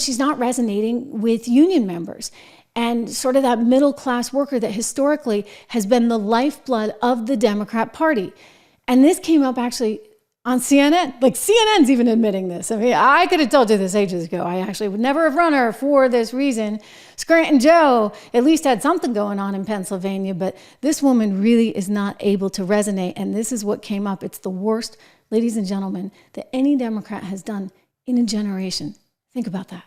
she's not resonating with union members and sort of that middle class worker that historically has been the lifeblood of the Democrat Party. And this came up actually on CNN. Like CNN's even admitting this. I mean, I could have told you this ages ago. I actually would never have run her for this reason. Scranton Joe at least had something going on in Pennsylvania, but this woman really is not able to resonate. And this is what came up. It's the worst, ladies and gentlemen, that any Democrat has done in a generation. Think about that.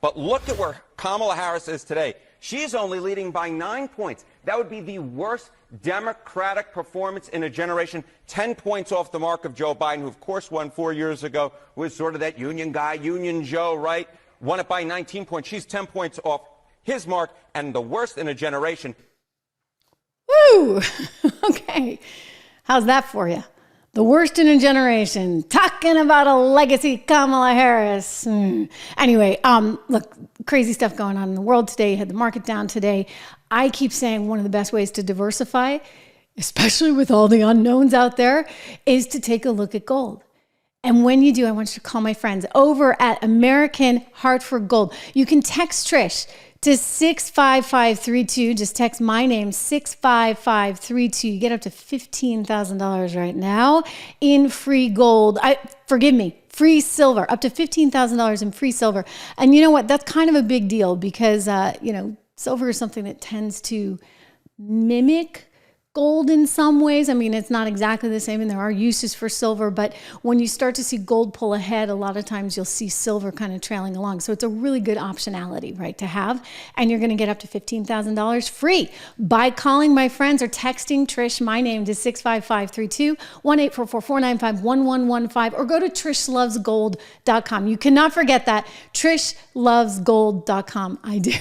But look at where Kamala Harris is today. She's only leading by 9 points. That would be the worst Democratic performance in a generation, 10 points off the mark of Joe Biden, who, of course, won 4 years ago, was sort of that union guy, Union Joe, right? Won it by 19 points. She's 10 points off his mark, and the worst in a generation. Woo! Okay. How's that for you? The worst in a generation. Talking about a legacy Kamala Harris. Anyway, look, crazy stuff going on in the world today. You had the market down today. I keep saying one of the best ways to diversify, especially with all the unknowns out there, is to take a look at gold. And when you do, I want you to call my friends over at American Hartford Gold. You can text Trish to 65532. Just text my name, 65532. You get up to $15,000 right now in free gold. Free silver, up to $15,000 in free silver. And you know what? That's kind of a big deal because, silver is something that tends to mimic gold in some ways. I mean, it's not exactly the same, and there are uses for silver, but when you start to see gold pull ahead, a lot of times you'll see silver kind of trailing along. So it's a really good optionality, right, to have, and you're going to get up to $15,000 free by calling my friends or texting Trish, my name, to 65532, 1-844-495-1115, or go to trishlovesgold.com. You cannot forget that, trishlovesgold.com. I do.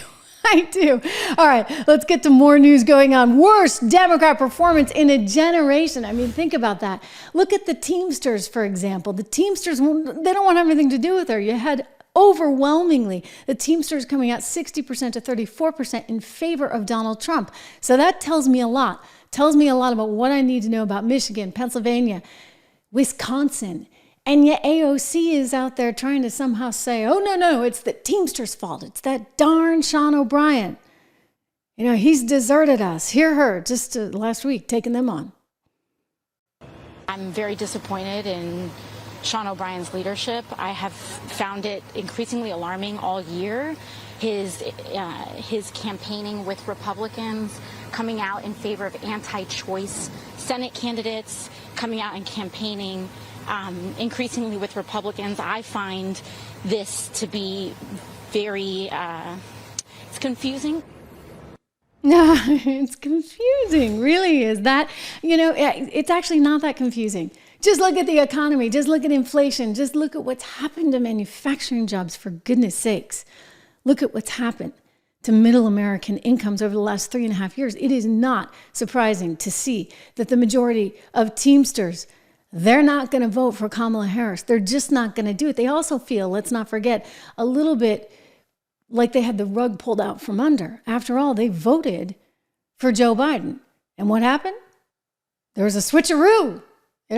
All right, let's get to more news going on. Worst Democrat performance in a generation. I mean, think about that. Look at the Teamsters, for example. The Teamsters, they don't want everything to do with her. You had overwhelmingly the Teamsters coming out 60% to 34% in favor of Donald Trump. So that tells me a lot. Tells me a lot about what I need to know about Michigan, Pennsylvania, Wisconsin. And yet AOC is out there trying to somehow say, oh, no, it's the Teamsters' fault. It's that darn Sean O'Brien. He's deserted us. Hear her just last week taking them on. I'm very disappointed in Sean O'Brien's leadership. I have found it increasingly alarming all year. His campaigning with Republicans, coming out in favor of anti-choice Senate candidates, coming out and campaigning increasingly with Republicans. I find this to be very, it's confusing. No, it's confusing, really is that, it's actually not that confusing. Just look at the economy, just look at inflation, just look at what's happened to manufacturing jobs, for goodness sakes. Look at what's happened to middle American incomes over the last 3.5 years. It is not surprising to see that the majority of Teamsters, they're not going to vote for Kamala Harris. They're just not going to do it. They also feel, let's not forget, a little bit like they had the rug pulled out from under. After all, they voted for Joe Biden. And what happened? There was a switcheroo. A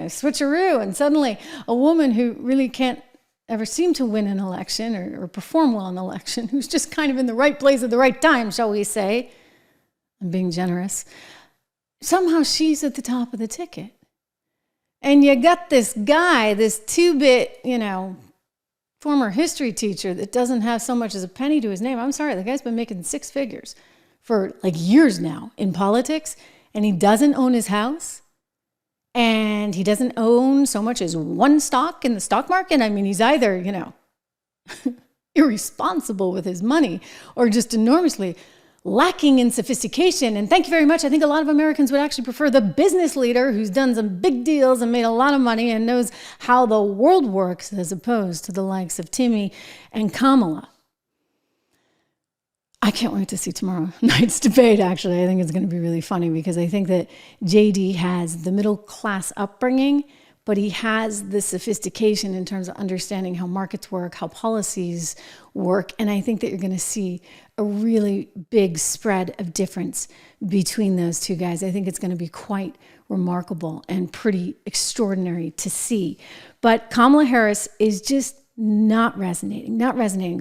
switcheroo. And suddenly a woman who really can't ever seem to win an election or perform well in an election, who's just kind of in the right place at the right time, shall we say, I'm being generous, somehow she's at the top of the ticket. And you got this guy, this two-bit, former history teacher that doesn't have so much as a penny to his name. I'm sorry, the guy's been making 6 figures for years now in politics, and he doesn't own his house, and he doesn't own so much as one stock in the stock market. I mean, he's either, irresponsible with his money or just enormously lacking in sophistication. And thank you very much. I think a lot of Americans would actually prefer the business leader who's done some big deals and made a lot of money and knows how the world works, as opposed to the likes of Timmy and Kamala. I can't wait to see tomorrow night's debate, actually. I think it's going to be really funny because I think that JD has the middle class upbringing, but he has the sophistication in terms of understanding how markets work, how policies work. And I think that you're going to see a really big spread of difference between those two guys. I think it's going to be quite remarkable and pretty extraordinary to see. But Kamala Harris is just not resonating, not resonating.